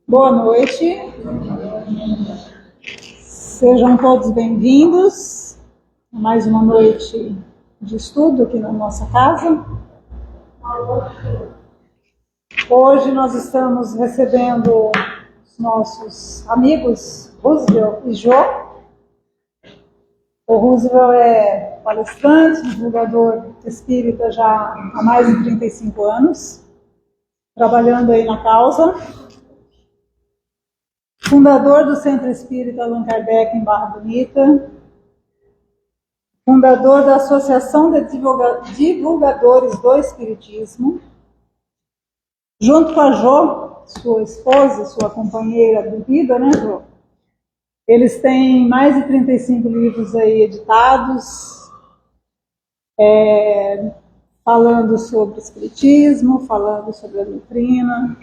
Boa noite, sejam todos bem-vindos a mais uma noite de estudo aqui na nossa casa. Hoje nós estamos recebendo os nossos amigos Roosevelt e Jô. O Roosevelt é palestrante, divulgador espírita já há mais de 35 anos, trabalhando aí na causa. Fundador do Centro Espírita Allan Kardec em Barra Bonita, fundador da Associação de Divulgadores do Espiritismo, junto com a Jô, sua esposa, sua companheira de vida, né, Jô? Eles têm mais de 35 livros aí editados, falando sobre Espiritismo, falando sobre a doutrina.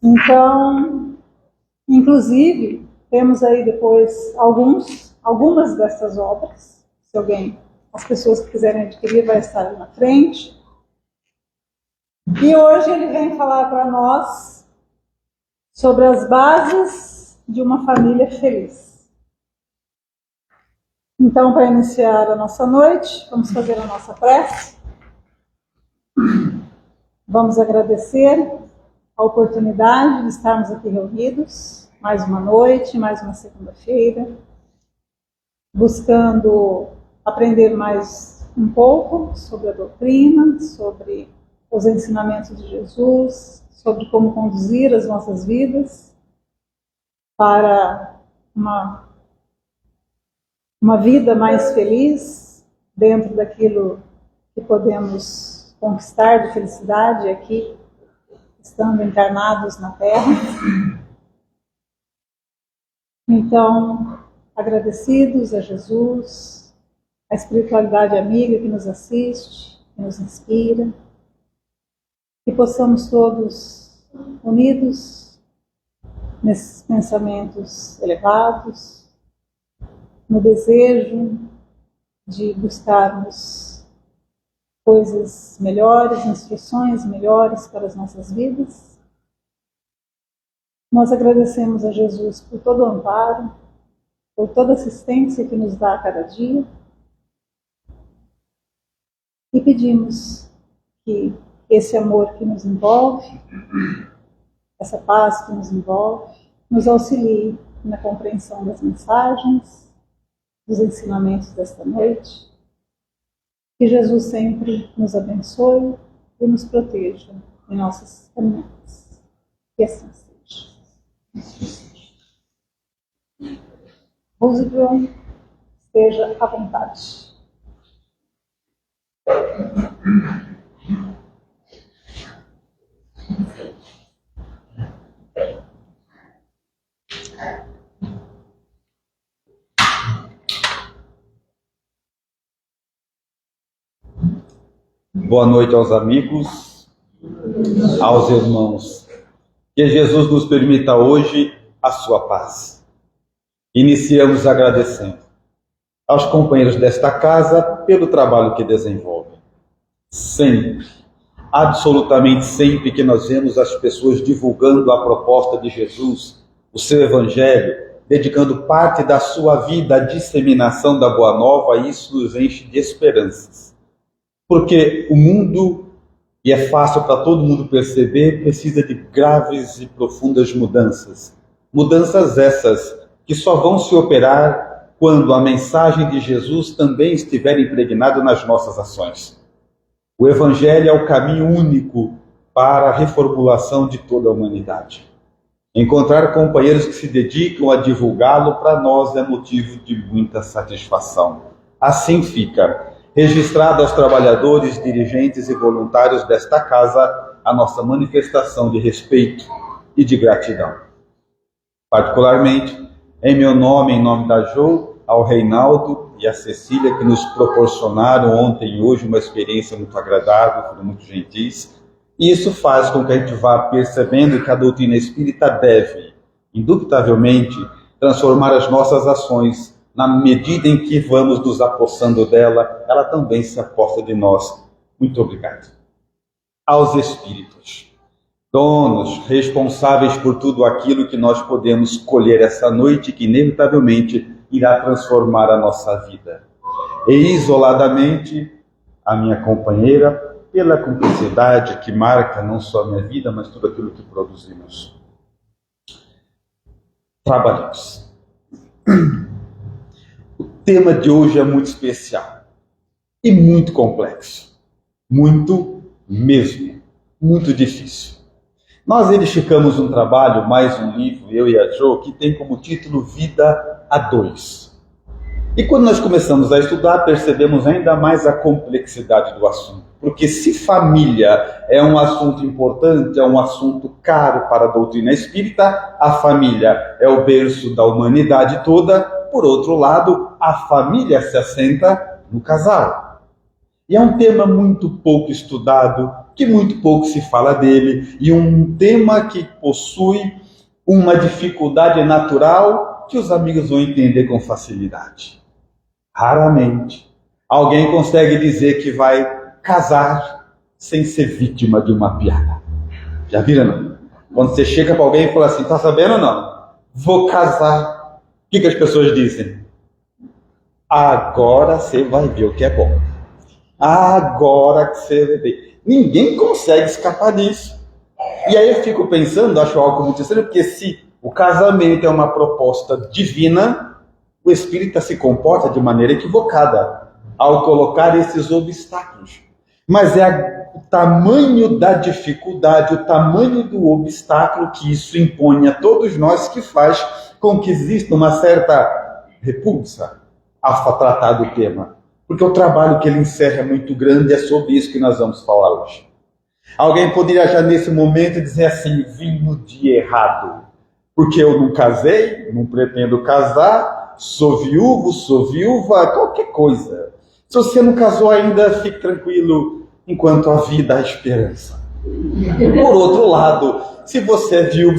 Então, inclusive, temos aí depois algumas dessas obras. Se as pessoas que quiserem adquirir, vai estar ali na frente. E hoje ele vem falar para nós sobre as bases de uma família feliz. Então, para iniciar a nossa noite, vamos fazer a nossa prece. Vamos agradecer a oportunidade de estarmos aqui reunidos, mais uma noite, mais uma segunda-feira, buscando aprender mais um pouco sobre a doutrina, sobre os ensinamentos de Jesus, sobre como conduzir as nossas vidas para uma vida mais feliz, dentro daquilo que podemos conquistar de felicidade aqui, estando encarnados na Terra. Então, agradecidos a Jesus, a espiritualidade amiga que nos assiste, que nos inspira, que possamos todos unidos nesses pensamentos elevados, no desejo de buscarmos coisas melhores, instruções melhores para as nossas vidas. Nós agradecemos a Jesus por todo o amparo, por toda a assistência que nos dá a cada dia e pedimos que esse amor que nos envolve, essa paz que nos envolve, nos auxilie na compreensão das mensagens, dos ensinamentos desta noite. Que Jesus sempre nos abençoe e nos proteja em nossas caminhadas. Que assim seja. Roosevelt, esteja à vontade. Boa noite aos amigos, aos irmãos. Que Jesus nos permita hoje a sua paz. Iniciamos agradecendo aos companheiros desta casa pelo trabalho que desenvolvem. Sempre, absolutamente sempre que nós vemos as pessoas divulgando a proposta de Jesus, o seu Evangelho, dedicando parte da sua vida à disseminação da Boa Nova, isso nos enche de esperanças. Porque o mundo, e é fácil para todo mundo perceber, precisa de graves e profundas mudanças. Mudanças essas que só vão se operar quando a mensagem de Jesus também estiver impregnada nas nossas ações. O Evangelho é o caminho único para a reformulação de toda a humanidade. Encontrar companheiros que se dedicam a divulgá-lo, para nós, é motivo de muita satisfação. Assim fica registrado aos trabalhadores, dirigentes e voluntários desta casa a nossa manifestação de respeito e de gratidão. Particularmente, em meu nome, em nome da Jô, ao Reinaldo e à Cecília, que nos proporcionaram ontem e hoje uma experiência muito agradável, foram muito gentis. E isso faz com que a gente vá percebendo que a doutrina espírita deve, indubitavelmente, transformar as nossas ações. Na medida em que vamos nos apossando dela, ela também se aposta de nós. Muito obrigado. Aos espíritos. donos, responsáveis por tudo aquilo que nós podemos colher essa noite, que inevitavelmente irá transformar a nossa vida. E isoladamente, a minha companheira, pela cumplicidade que marca não só a minha vida, mas tudo aquilo que produzimos. Trabalhos. O tema de hoje é muito especial e muito complexo. Muito mesmo. Muito difícil. Nós edificamos um trabalho, mais um livro, eu e a Jo, que tem como título Vida a Dois. E quando nós começamos a estudar, percebemos ainda mais a complexidade do assunto. Porque se família é um assunto importante, é um assunto caro para a doutrina espírita, a família é o berço da humanidade toda. Por outro lado, a família se assenta no casal. E é um tema muito pouco estudado, que muito pouco se fala dele, e um tema que possui uma dificuldade natural que os amigos vão entender com facilidade. Raramente alguém consegue dizer que vai casar sem ser vítima de uma piada. Já viram, não? Quando você chega para alguém e fala assim, tá sabendo ou não? Vou casar. O que as pessoas dizem? Agora você vai ver o que é bom. Agora que você vai ver. Ninguém consegue escapar disso. E aí eu fico pensando, acho algo muito estranho, porque se o casamento é uma proposta divina, o espírita se comporta de maneira equivocada ao colocar esses obstáculos. Mas é o tamanho da dificuldade, o tamanho do obstáculo que isso impõe a todos nós que faz com que exista uma certa repulsa a tratar do tema. Porque o trabalho que ele encerra é muito grande, é sobre isso que nós vamos falar hoje. Alguém poderia já nesse momento dizer assim, vim no dia errado, porque eu não casei, não pretendo casar, sou viúvo, sou viúva, qualquer coisa. Se você não casou ainda, fique tranquilo, enquanto a vida há esperança. Por outro lado, se você é viúvo,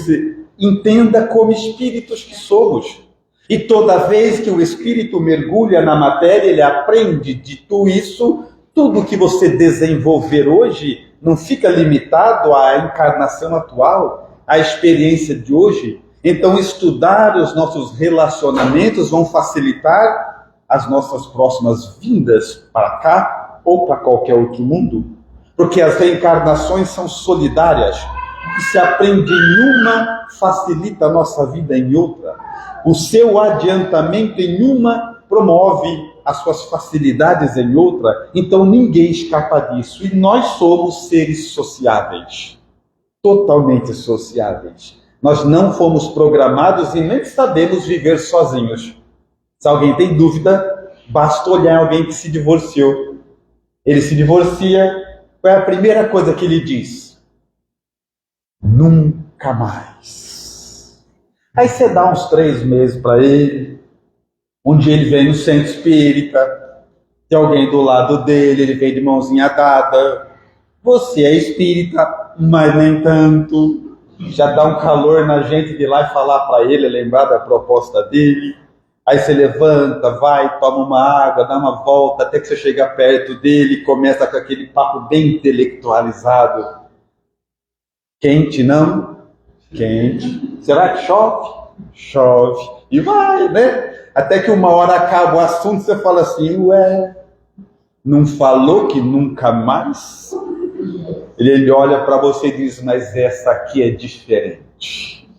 entenda como espíritos que somos. E toda vez que o espírito mergulha na matéria, ele aprende de tudo isso, tudo que você desenvolver hoje não fica limitado à encarnação atual, à experiência de hoje. Então, estudar os nossos relacionamentos vão facilitar as nossas próximas vindas para cá ou para qualquer outro mundo. Porque as reencarnações são solidárias. O que se aprende em uma facilita a nossa vida em outra. O seu adiantamento em uma promove as suas facilidades em outra. Então, ninguém escapa disso. E nós somos seres sociáveis. Totalmente sociáveis. Nós não fomos programados e nem sabemos viver sozinhos. Se alguém tem dúvida, basta olhar alguém que se divorciou. Ele se divorcia, qual é a primeira coisa que ele diz? Nunca mais. Aí você dá uns 3 meses para ele, um dia ele vem no centro espírita, tem alguém do lado dele, ele vem de mãozinha dada. Você é espírita, mas nem tanto. Já dá um calor na gente de ir lá e falar para ele, lembrar da proposta dele. Aí você levanta, vai, toma uma água, dá uma volta, até que você chega perto dele, começa com aquele papo bem intelectualizado. Quente, não? Quente. Será que chove? Chove. E vai, né? Até que uma hora acaba o assunto, você fala assim, ué, não falou que nunca mais? Ele olha para você e diz, mas essa aqui é diferente.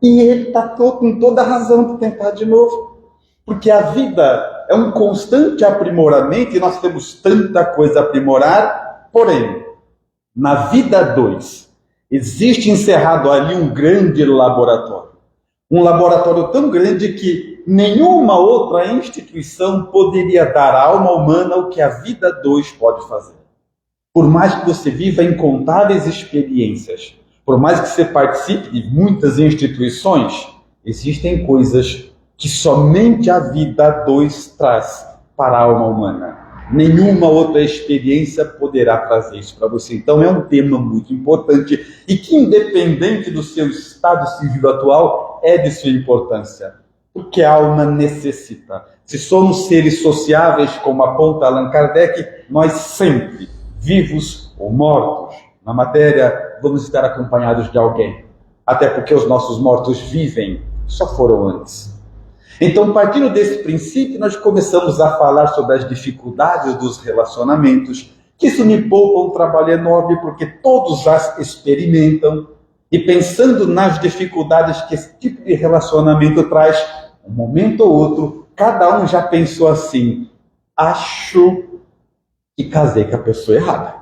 E ele está com toda a razão de tentar de novo. Porque a vida é um constante aprimoramento e nós temos tanta coisa a aprimorar. Porém, na vida 2, existe encerrado ali um grande laboratório. Um laboratório tão grande que nenhuma outra instituição poderia dar à alma humana o que a vida 2 pode fazer. Por mais que você viva incontáveis experiências, por mais que você participe de muitas instituições, existem coisas que somente a vida 2 traz para a alma humana. Nenhuma outra experiência poderá trazer isso para você. Então é um tema muito importante e que, independente do seu estado civil atual, é de sua importância. Porque a alma necessita. Se somos seres sociáveis, como aponta Allan Kardec, nós sempre, vivos ou mortos, na matéria vamos estar acompanhados de alguém. Até porque os nossos mortos vivem, só foram antes. Então, partindo desse princípio, nós começamos a falar sobre as dificuldades dos relacionamentos, que isso me poupa um trabalho enorme, porque todos já experimentam, e pensando nas dificuldades que esse tipo de relacionamento traz, um momento ou outro, cada um já pensou assim: acho que casei com a pessoa errada.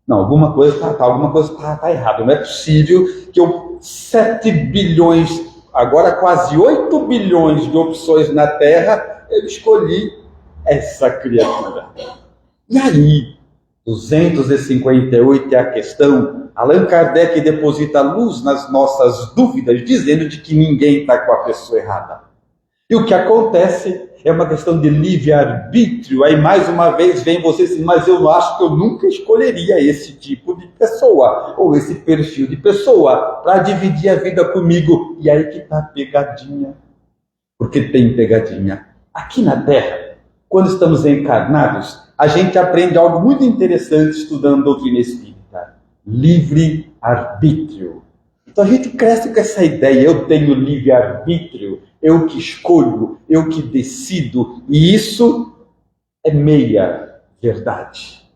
Não, alguma coisa está errada. Não é possível que eu 7 bilhões, agora quase 8 bilhões de opções na Terra, eu escolhi essa criatura. E aí, 258 é a questão. Allan Kardec deposita luz nas nossas dúvidas, dizendo de que ninguém está com a pessoa errada. E o que acontece é uma questão de livre-arbítrio. Aí mais uma vez vem você assim: mas eu acho que eu nunca escolheria esse tipo de pessoa, ou esse perfil de pessoa, para dividir a vida comigo. E aí que está a pegadinha. Porque tem pegadinha. Aqui na Terra, quando estamos encarnados, a gente aprende algo muito interessante estudando doutrina espírita: livre-arbítrio. Então a gente cresce com essa ideia: eu tenho livre-arbítrio, eu que escolho, eu que decido, e isso é meia verdade.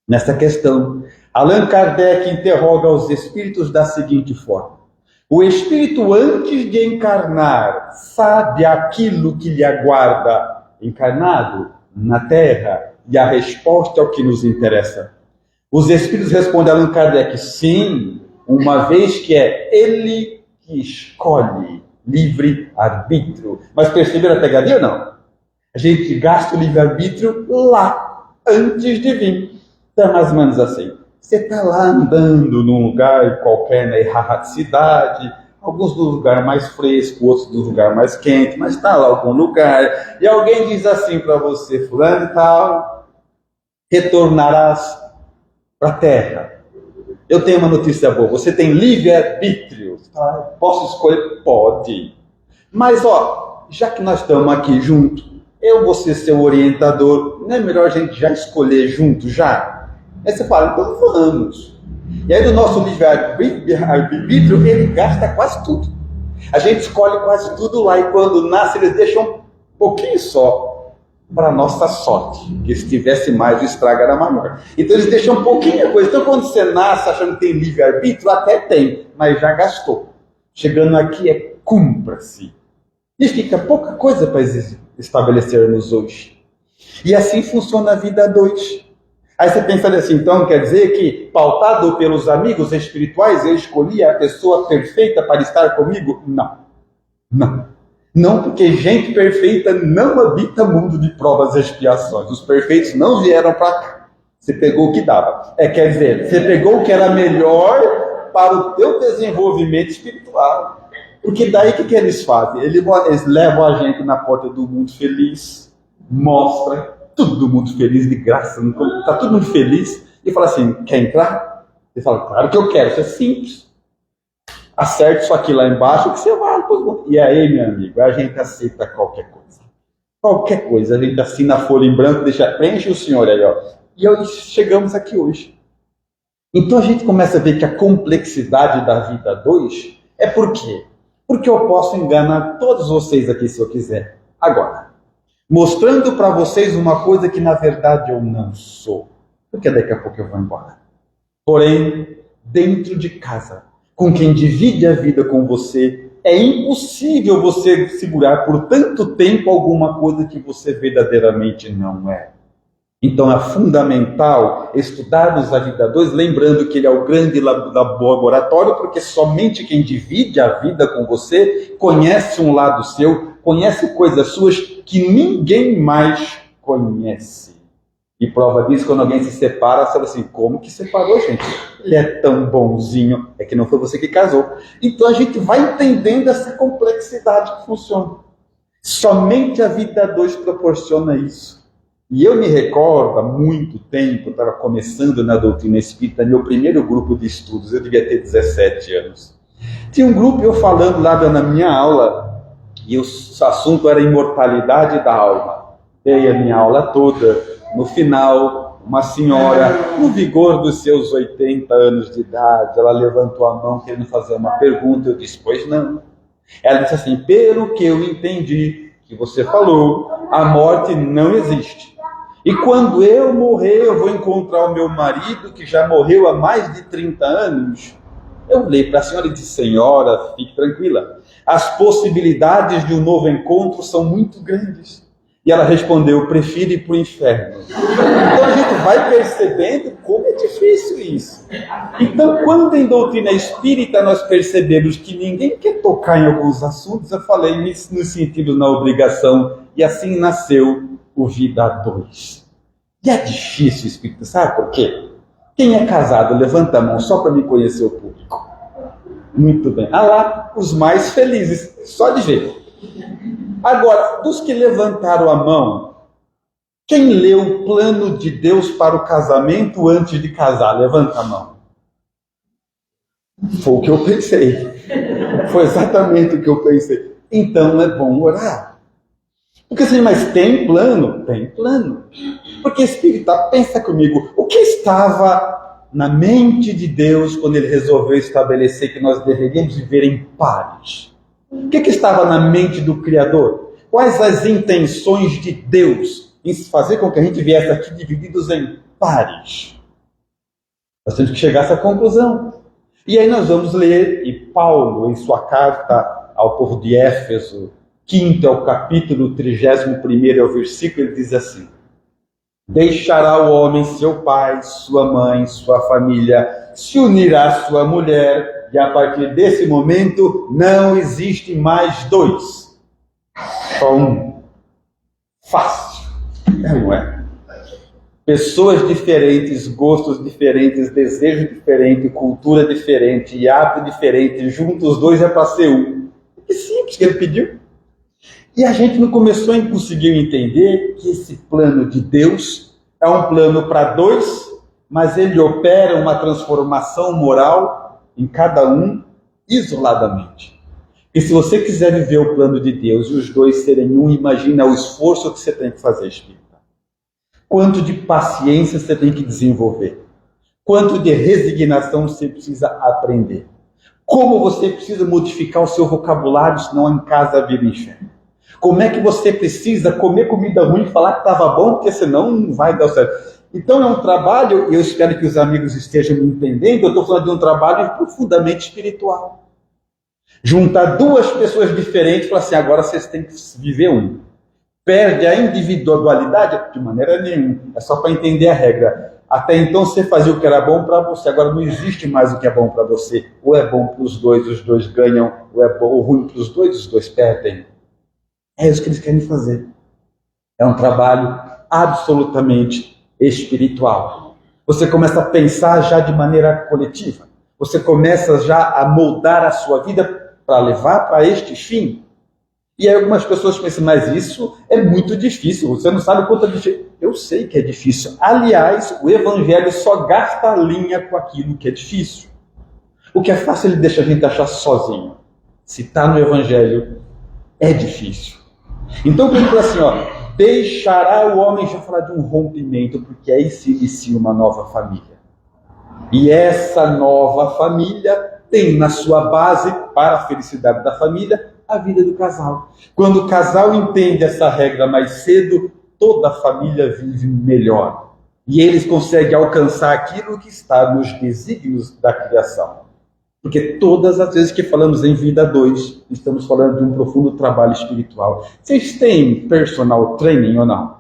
Nessa questão, Allan Kardec interroga os espíritos da seguinte forma: o espírito, antes de encarnar, sabe aquilo que lhe aguarda encarnado na Terra? E a resposta é o que nos interessa. Os espíritos respondem a Allan Kardec: sim, uma vez que é ele que escolhe, livre-arbítrio. Mas perceberam a pegadinha ou não? A gente gasta o livre-arbítrio lá, antes de vir. Então, mais ou menos assim: você está lá andando num lugar qualquer na erraticidade, alguns do lugar mais fresco, outros do lugar mais quente, mas está lá algum lugar, e alguém diz assim para você: fulano e tal, retornarás para a Terra. Eu tenho uma notícia boa: você tem livre-arbítrio. Posso escolher? Pode. Mas, já que nós estamos aqui juntos, eu vou ser seu orientador, não é melhor a gente já escolher junto já? Aí você fala: então vamos. E aí do nosso livre-arbítrio, ele gasta quase tudo. A gente escolhe quase tudo lá, e quando nasce eles deixam um pouquinho só para nossa sorte, que se tivesse mais, o estrago era maior. Então eles deixam um pouquinho a coisa. Então quando você nasce achando que tem livre-arbítrio, até tem, mas já gastou. Chegando aqui é cumpra-se. E fica pouca coisa para estabelecermos hoje. E assim funciona a vida a dois. Aí você pensa assim: então quer dizer que, pautado pelos amigos espirituais, eu escolhi a pessoa perfeita para estar comigo? Não. Não. Não, porque gente perfeita não habita mundo de provas e expiações. Os perfeitos não vieram para cá. Você pegou o que dava. Quer dizer, você pegou o que era melhor para o teu desenvolvimento espiritual. Porque daí o que eles fazem? Eles levam a gente na porta do mundo feliz, mostra todo mundo feliz de graça, está todo mundo feliz, e fala assim: quer entrar? Ele fala: claro que eu quero. Isso é simples. Acerte isso aqui lá embaixo que você vai. E aí, meu amigo, a gente aceita qualquer coisa. Qualquer coisa. A gente assina a folha em branco, preenche o senhor aí, E aí chegamos aqui hoje. Então a gente começa a ver que a complexidade da vida 2 é por quê? Porque eu posso enganar todos vocês aqui se eu quiser. Agora, mostrando para vocês uma coisa que na verdade eu não sou. Porque daqui a pouco eu vou embora. Porém, dentro de casa, com quem divide a vida com você, é impossível você segurar por tanto tempo alguma coisa que você verdadeiramente não é. Então é fundamental estudarmos a vida 2, lembrando que ele é o grande laboratório, porque somente quem divide a vida com você conhece um lado seu, conhece coisas suas que ninguém mais conhece. E prova disso, quando alguém se separa, você fala assim: como que separou, gente? Ele é tão bonzinho. É que não foi você que casou. Então a gente vai entendendo essa complexidade que funciona. Somente a vida 2 proporciona isso. E eu me recordo, há muito tempo, eu estava começando na doutrina espírita, meu primeiro grupo de estudos, eu devia ter 17 anos. Tinha um grupo, eu falando lá na minha aula, e o assunto era a imortalidade da alma. Dei a minha aula toda. No final, uma senhora, no vigor dos seus 80 anos de idade, ela levantou a mão querendo fazer uma pergunta. Eu disse, pois não. Ela disse assim, pelo que eu entendi que você falou, a morte não existe. E quando eu morrer, eu vou encontrar o meu marido, que já morreu há mais de 30 anos. Eu olhei para a senhora e disse, senhora, fique tranquila. As possibilidades de um novo encontro são muito grandes. E ela respondeu, prefiro ir para o inferno. Então a gente vai percebendo como é difícil isso. Então, quando em doutrina espírita nós percebemos que ninguém quer tocar em alguns assuntos, eu falei nos sentidos na obrigação, e assim nasceu o Vida 2. E é difícil, espírita, sabe por quê? Quem é casado, levanta a mão só para me conhecer o público. Muito bem. Ah lá, os mais felizes, só de ver. Agora, dos que levantaram a mão, quem leu o plano de Deus para o casamento antes de casar? Levanta a mão. Foi o que eu pensei. Foi exatamente o que eu pensei. Então é bom orar. Porque assim, mas tem plano? Tem plano. Porque espírita, pensa comigo, o que estava na mente de Deus quando ele resolveu estabelecer que nós deveríamos viver em pares? O que estava na mente do Criador? Quais as intenções de Deus em fazer com que a gente viesse aqui divididos em pares? Nós temos que chegar a essa conclusão. E aí nós vamos ler, e Paulo, em sua carta ao povo de Éfeso, 5 é o capítulo, 31 é o versículo, ele diz assim, deixará o homem seu pai, sua mãe, sua família, se unirá à sua mulher, e a partir desse momento não existe mais dois, só um. Fácil, não é? Pessoas diferentes, gostos diferentes, desejo diferente, cultura diferente e hábito diferente, juntos os dois é para ser um. Que simples que ele pediu. E a gente não começou a conseguir entender que esse plano de Deus é um plano para dois, mas ele opera uma transformação moral em cada um isoladamente. E se você quiser viver o plano de Deus e os dois serem um, imagina o esforço que você tem que fazer, espírita. Quanto de paciência você tem que desenvolver. Quanto de resignação você precisa aprender. Como você precisa modificar o seu vocabulário, senão em casa vira inferno. Como é que você precisa comer comida ruim e falar que estava bom, porque senão não vai dar certo. Então é um trabalho, e eu espero que os amigos estejam me entendendo, eu estou falando de um trabalho profundamente espiritual. Juntar duas pessoas diferentes e falar assim, agora vocês têm que viver um. Perde a individualidade? De maneira nenhuma. É só para entender a regra. Até então você fazia o que era bom para você, agora não existe mais o que é bom para você. Ou é bom para os dois ganham, ou é bom ou ruim para os dois perdem. É isso que eles querem fazer. É um trabalho absolutamente espiritual. Você começa a pensar já de maneira coletiva. Você começa já a moldar a sua vida para levar para este fim. E aí algumas pessoas pensam, mas isso é muito difícil, você não sabe quanto é difícil. Eu sei que é difícil. Aliás, o Evangelho só gasta a linha com aquilo que é difícil. O que é fácil ele deixa a gente achar sozinho. Se está no Evangelho, é difícil. Então, quando ele fala assim, ó, deixará o homem, já falar de um rompimento, porque aí se inicia uma nova família. E essa nova família tem na sua base, para a felicidade da família, a vida do casal. Quando o casal entende essa regra mais cedo, toda a família vive melhor. E eles conseguem alcançar aquilo que está nos desígnios da criação. Porque todas as vezes que falamos em Vida 2, estamos falando de um profundo trabalho espiritual. Vocês têm personal training ou não?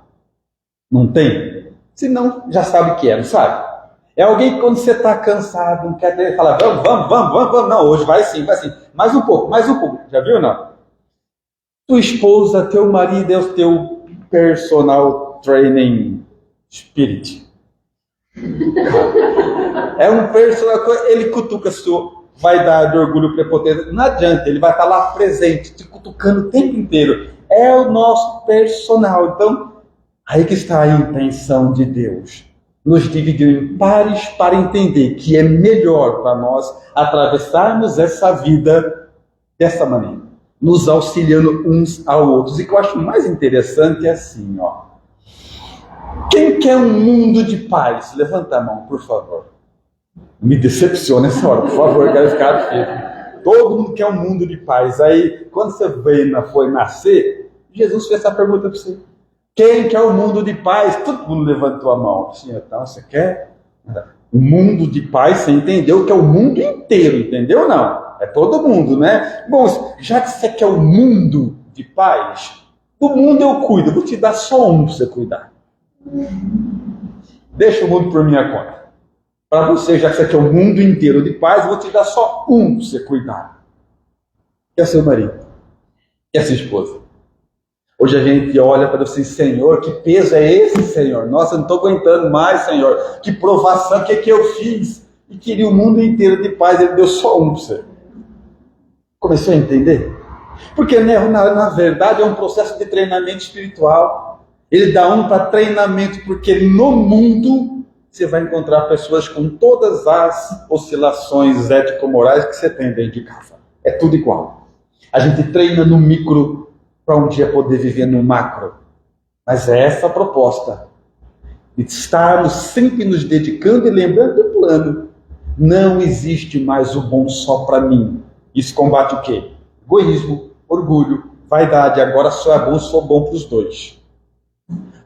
Não tem? Se não, já sabe o que é, não sabe? É alguém que quando você está cansado, não quer ter, fala, vamos, não, hoje vai sim. Mais um pouco, já viu ou não? Tua esposa, teu marido é o teu personal training spirit. É um personal, ele cutuca sua vaidade, orgulho, prepotência, não adianta, ele vai estar lá presente, te cutucando o tempo inteiro. É o nosso personal. Então, aí que está a intenção de Deus. Nos dividiu em pares para entender que é melhor para nós atravessarmos essa vida dessa maneira, nos auxiliando uns aos outros. E o que eu acho mais interessante é assim, ó. Quem quer um mundo de paz? Levanta a mão, por favor. Me decepciona essa hora, por favor, quero ficar firme. Todo mundo quer um mundo de paz. Aí, quando você foi nascer, Jesus fez essa pergunta para você. Quem quer um mundo de paz? Todo mundo levantou a mão. Assim, então, você quer? O mundo de paz, você entendeu que é o mundo inteiro, entendeu? Não, é todo mundo, né? Bom, já que você quer o mundo de paz, do mundo eu cuido, eu vou te dar só um para você cuidar. Deixa o mundo por minha conta. Para você, já que você quer o mundo inteiro de paz, eu vou te dar só um para você cuidar. Que é seu marido, que é sua esposa. Hoje a gente olha para você, Senhor, que peso é esse, Senhor? Nossa, eu não estou aguentando mais, Senhor. Que provação, o que eu fiz? E queria o mundo inteiro de paz, Ele deu só um para você. Começou a entender? Porque na verdade é um processo de treinamento espiritual. Ele dá um para treinamento, porque no mundo você vai encontrar pessoas com todas as oscilações ético-morais que você tem dentro de casa. É tudo igual. A gente treina no micro para um dia poder viver no macro. Mas é essa a proposta. De estarmos sempre nos dedicando e lembrando do plano. Não existe mais o bom só para mim. Isso combate o quê? Egoísmo, orgulho, vaidade. Agora só é bom se for bom para os dois.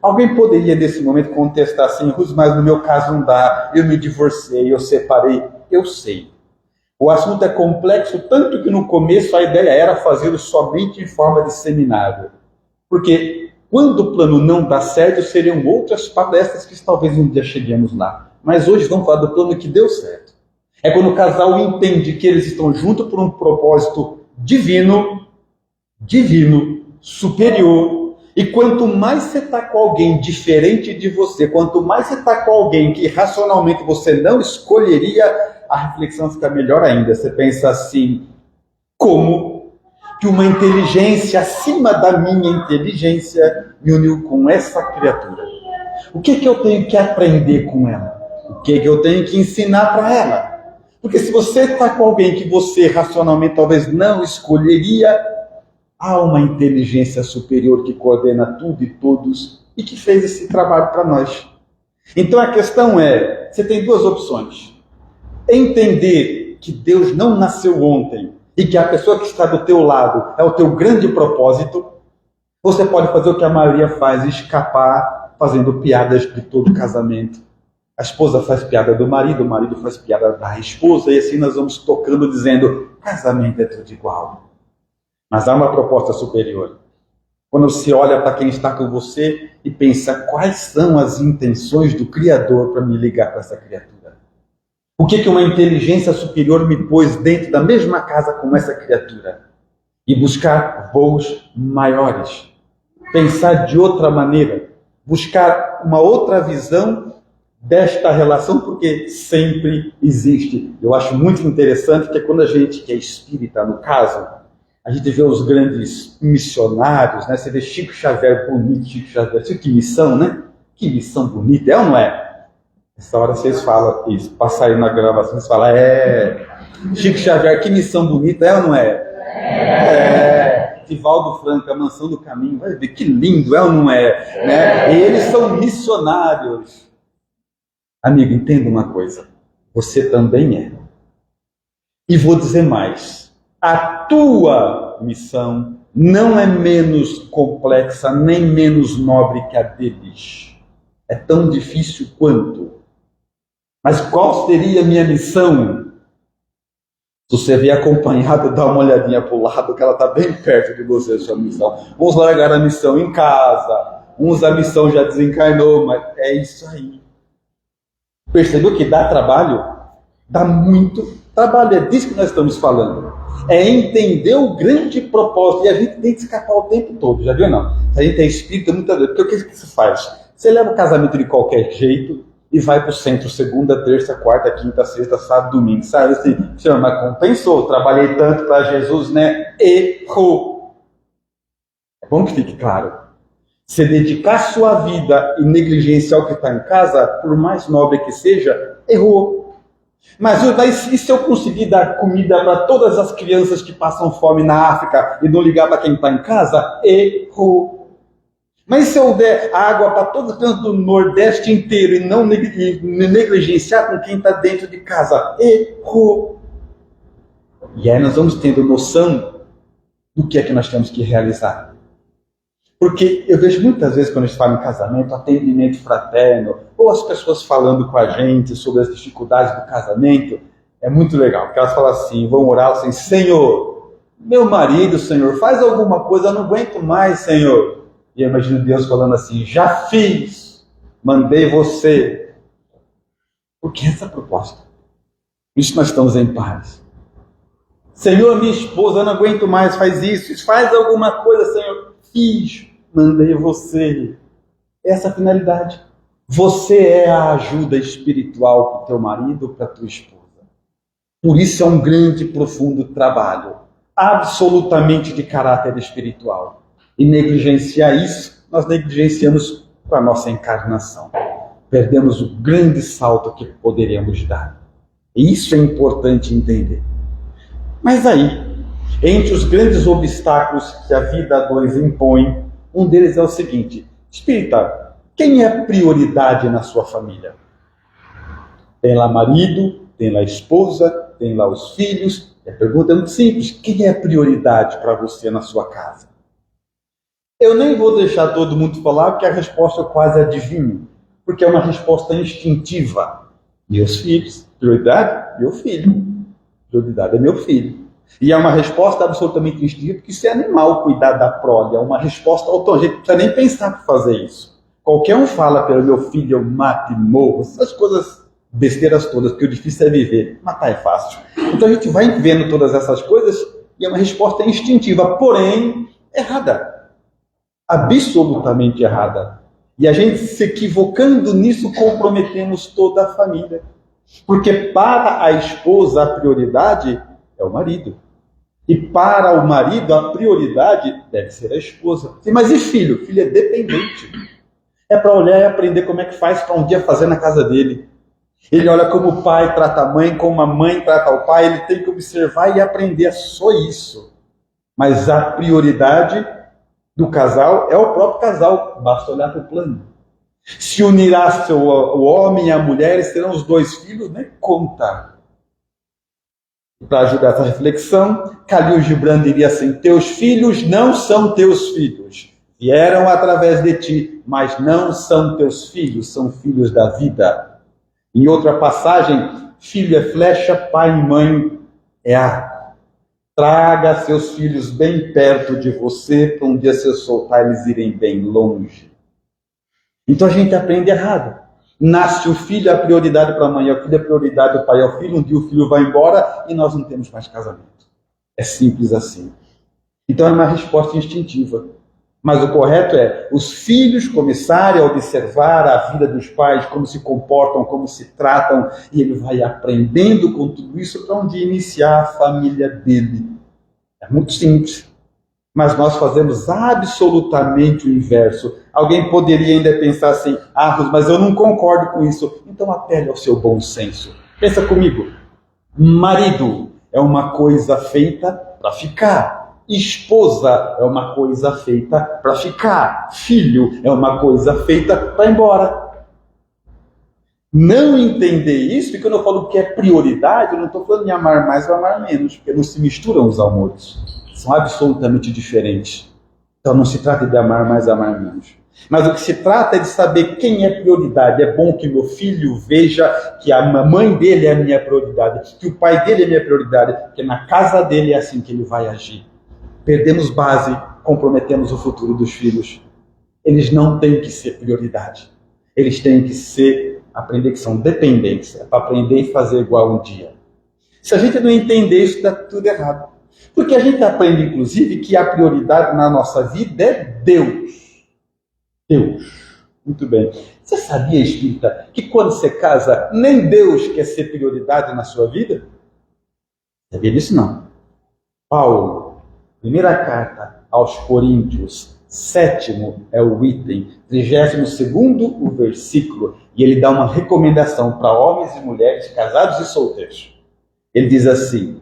Alguém poderia nesse momento contestar assim, mas no meu caso não dá, eu me divorciei, eu separei. Eu sei. O assunto é complexo, tanto que no começo a ideia era fazê-lo somente em forma de seminário. Porque quando o plano não dá certo, seriam outras palestras que talvez um dia cheguemos lá. Mas hoje vamos falar do plano que deu certo. É quando o casal entende que eles estão juntos por um propósito divino, superior. E quanto mais você está com alguém diferente de você, quanto mais você está com alguém que racionalmente você não escolheria, a reflexão fica melhor ainda. Você pensa assim, como que uma inteligência acima da minha inteligência me uniu com essa criatura? O que eu tenho que aprender com ela? O que eu tenho que ensinar para ela? Porque se você está com alguém que você racionalmente talvez não escolheria, há uma inteligência superior que coordena tudo e todos e que fez esse trabalho para nós. Então a questão é, você tem duas opções. Entender que Deus não nasceu ontem e que a pessoa que está do teu lado é o teu grande propósito. Você pode fazer o que a maioria faz, escapar fazendo piadas de todo casamento. A esposa faz piada do marido, o marido faz piada da esposa, e assim nós vamos tocando dizendo, casamento é tudo igual. Mas há uma proposta superior. Quando você olha para quem está com você e pensa, quais são as intenções do Criador para me ligar com essa criatura? O que uma inteligência superior me pôs dentro da mesma casa com essa criatura? E buscar voos maiores. Pensar de outra maneira. Buscar uma outra visão desta relação, porque sempre existe. Eu acho muito interessante que quando a gente que é espírita, no caso, a gente vê os grandes missionários, né? Você vê Chico Xavier bonito, Chico Xavier, que missão, né? Que missão bonita, é ou não é? Essa hora vocês falam isso, passar aí na gravação, vocês falam, Chico Xavier, que missão bonita, é ou não é? Divaldo Franco, a Mansão do Caminho, vai ver que lindo, é ou não é? Né? E eles são missionários. Amigo, entenda uma coisa, você também é. E vou dizer mais, a tua missão não é menos complexa, nem menos nobre que a deles. É tão difícil quanto. Mas qual seria a minha missão? Se você vier acompanhado, dá uma olhadinha para o lado, que ela está bem perto de você, sua missão. Uns largaram a missão em casa, uns a missão já desencarnou, mas é isso aí. Percebeu que dá trabalho? Dá muito trabalho, é disso que nós estamos falando. É entender o grande propósito, e a gente tem que escapar o tempo todo, já viu não? A gente é espírita muitas vezes, porque o que você faz? Você leva o casamento de qualquer jeito e vai para o centro segunda, terça, quarta, quinta, sexta, sábado, domingo. Sabe assim, senhor, mas compensou, trabalhei tanto para Jesus, né? Errou. É bom que fique claro. Se dedicar sua vida e negligenciar o que está em casa, por mais nobre que seja, errou. Mas e se eu conseguir dar comida para todas as crianças que passam fome na África e não ligar para quem está em casa? Errou. Mas se eu der água para todo o canto do Nordeste inteiro e não negligenciar com quem está dentro de casa, errou. E aí nós vamos tendo noção do que é que nós temos que realizar. Porque eu vejo muitas vezes quando a gente fala em casamento, atendimento fraterno, ou as pessoas falando com a gente sobre as dificuldades do casamento, é muito legal, porque elas falam assim, vão orar assim, Senhor, meu marido, Senhor, faz alguma coisa, eu não aguento mais, Senhor. E eu imagino Deus falando assim, já fiz, mandei você. Porque essa é a proposta. Por isso nós estamos em paz. Senhor, minha esposa, eu não aguento mais, faz isso, faz alguma coisa, Senhor. Fiz, mandei você. Essa é a finalidade. Você é a ajuda espiritual para o teu marido, para a tua esposa. Por isso é um grande e profundo trabalho, absolutamente de caráter espiritual. E negligenciar isso, nós negligenciamos com a nossa encarnação. Perdemos o grande salto que poderíamos dar. E isso é importante entender. Mas aí, entre os grandes obstáculos que a vida a dois impõe, um deles é o seguinte: espírita, quem é prioridade na sua família? Tem lá marido, tem lá esposa, tem lá os filhos. E a pergunta é muito simples: quem é prioridade para você na sua casa? Eu nem vou deixar todo mundo falar, porque a resposta eu quase adivinho, porque é uma resposta instintiva. Meus filhos, prioridade? Meu filho. Prioridade é meu filho. E é uma resposta absolutamente instintiva, porque isso é animal cuidar da prole, é uma resposta autônoma, a gente não precisa nem pensar para fazer isso. Qualquer um fala pelo meu filho, eu mato e morro, essas coisas, besteiras todas, porque o difícil é viver, matar é fácil. Então a gente vai vendo todas essas coisas, e é uma resposta instintiva, porém errada. Absolutamente errada. E a gente se equivocando nisso, comprometemos toda a família. Porque para a esposa a prioridade é o marido. E para o marido a prioridade deve ser a esposa. Mas e filho? Filho é dependente. É para olhar e aprender como é que faz para um dia fazer na casa dele. Ele olha como o pai trata a mãe, como a mãe trata o pai, ele tem que observar e aprender, é só isso. Mas a prioridade do casal é o próprio casal, basta olhar para o plano. Se unirá o homem e a mulher, e serão os dois filhos, nem conta. Para ajudar essa reflexão, Khalil Gibran diria assim: teus filhos não são teus filhos, vieram através de ti, mas não são teus filhos, são filhos da vida. Em outra passagem, filho é flecha, pai e mãe é arco. Traga seus filhos bem perto de você, para um dia se eu soltar eles irem bem longe. Então a gente aprende errado. Nasce o filho, a prioridade para a mãe, o filho é prioridade do pai ao filho, um dia o filho vai embora e nós não temos mais casamento. É simples assim. Então é uma resposta instintiva. Mas o correto é os filhos começarem a observar a vida dos pais, como se comportam, como se tratam, e ele vai aprendendo com tudo isso para onde iniciar a família dele. É muito simples. Mas nós fazemos absolutamente o inverso. Alguém poderia ainda pensar assim: mas eu não concordo com isso. Então apele ao seu bom senso. Pensa comigo. Marido é uma coisa feita para ficar. Esposa é uma coisa feita para ficar. Filho é uma coisa feita para ir embora. Não entender isso, e quando eu falo que é prioridade, eu não estou falando de amar mais ou amar menos, porque não se misturam os amores. São absolutamente diferentes. Então não se trata de amar mais ou amar menos. Mas o que se trata é de saber quem é prioridade. É bom que meu filho veja que a mãe dele é a minha prioridade, que o pai dele é a minha prioridade, porque na casa dele é assim que ele vai agir. Perdemos base, comprometemos o futuro dos filhos. Eles não têm que ser prioridade. Eles têm que aprender que são dependentes. É para aprender e fazer igual um dia. Se a gente não entender isso, dá tudo errado. Porque a gente aprende, inclusive, que a prioridade na nossa vida é Deus. Deus. Muito bem. Você sabia, espírita, que quando você casa, nem Deus quer ser prioridade na sua vida? Sabia disso não? Paulo, primeira carta aos Coríntios, 7º é o item, 32º o versículo, e ele dá uma recomendação para homens e mulheres, casados e solteiros. Ele diz assim: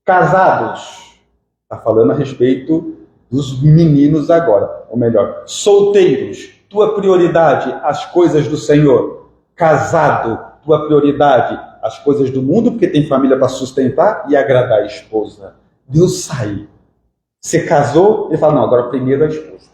casados, está falando a respeito dos meninos agora, ou melhor, solteiros, tua prioridade, as coisas do Senhor. Casado, tua prioridade, as coisas do mundo, porque tem família para sustentar e agradar a esposa. Deus sai. Você casou, ele fala, não, agora primeiro a esposa,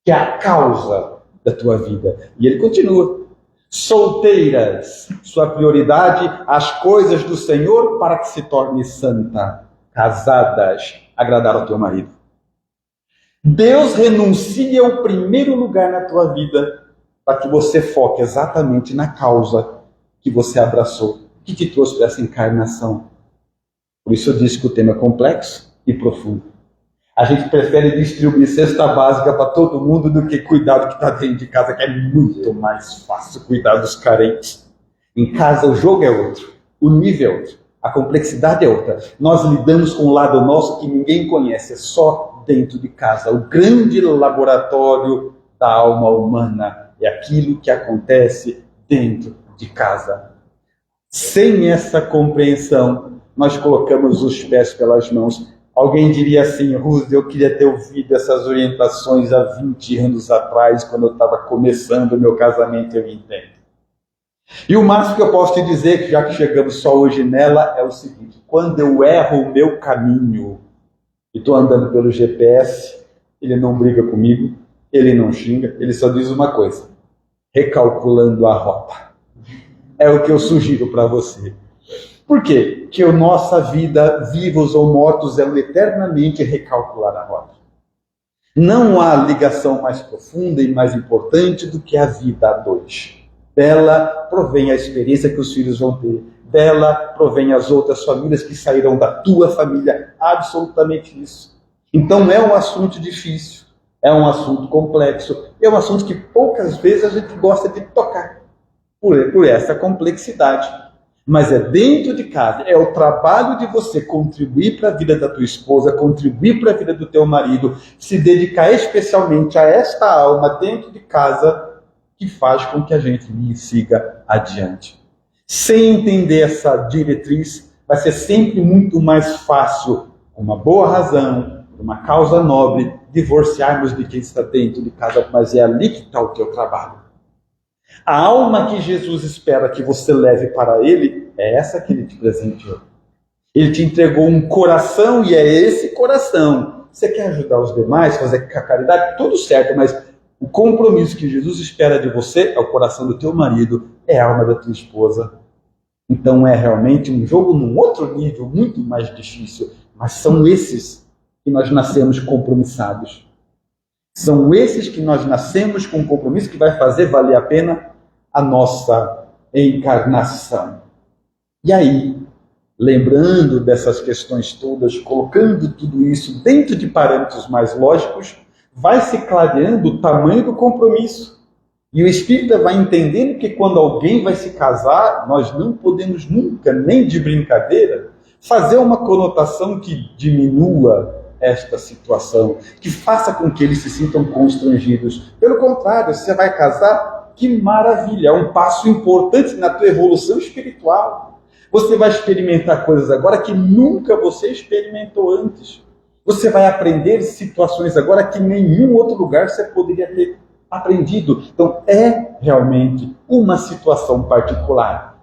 que é a causa da tua vida. E ele continua. Solteiras, sua prioridade, as coisas do Senhor para que se torne santa. Casadas, agradar ao teu marido. Deus renuncia ao primeiro lugar na tua vida para que você foque exatamente na causa que você abraçou, que te trouxe para essa encarnação. Por isso eu disse que o tema é complexo e profundo. A gente prefere distribuir cesta básica para todo mundo do que cuidar do que está dentro de casa, que é muito mais fácil cuidar dos carentes. Em casa o jogo é outro, o nível é outro, a complexidade é outra. Nós lidamos com um lado nosso que ninguém conhece, é só dentro de casa. O grande laboratório da alma humana é aquilo que acontece dentro de casa. Sem essa compreensão, nós colocamos os pés pelas mãos. Alguém diria assim, Ruth, eu queria ter ouvido essas orientações há 20 anos atrás, quando eu estava começando o meu casamento, eu entendo. E o máximo que eu posso te dizer, já que chegamos só hoje nela, é o seguinte: quando eu erro o meu caminho e estou andando pelo GPS, ele não briga comigo, ele não xinga, ele só diz uma coisa: recalculando a rota. É o que eu sugiro para você. Por quê? Que a nossa vida, vivos ou mortos, é eternamente recalcular a rota. Não há ligação mais profunda e mais importante do que a vida a dois. Dela provém a experiência que os filhos vão ter. Dela provém as outras famílias que sairão da tua família. Absolutamente isso. Então é um assunto difícil, é um assunto complexo, é um assunto que poucas vezes a gente gosta de tocar por essa complexidade. Mas é dentro de casa, é o trabalho de você contribuir para a vida da tua esposa, contribuir para a vida do teu marido, se dedicar especialmente a esta alma dentro de casa, que faz com que a gente siga adiante. Sem entender essa diretriz, vai ser sempre muito mais fácil, com uma boa razão, por uma causa nobre, divorciarmos de quem está dentro de casa, mas é ali que está o teu trabalho. A alma que Jesus espera que você leve para Ele é essa que Ele te presenteou. Ele te entregou um coração e é esse coração. Você quer ajudar os demais, fazer a caridade? Tudo certo, mas o compromisso que Jesus espera de você é o coração do teu marido, é a alma da tua esposa. Então é realmente um jogo num outro nível, muito mais difícil. Mas são esses que nós nascemos compromissados. São esses que nós nascemos com um compromisso que vai fazer valer a pena a nossa encarnação. E aí, lembrando dessas questões todas, colocando tudo isso dentro de parâmetros mais lógicos, vai se clareando o tamanho do compromisso. E o espírita vai entendendo que quando alguém vai se casar, nós não podemos nunca, nem de brincadeira, fazer uma conotação que diminua esta situação, que faça com que eles se sintam constrangidos. Pelo contrário, você vai casar, que maravilha, é um passo importante na tua evolução espiritual. Você vai experimentar coisas agora que nunca você experimentou antes. Você vai aprender situações agora que em nenhum outro lugar você poderia ter aprendido. Então é realmente uma situação particular.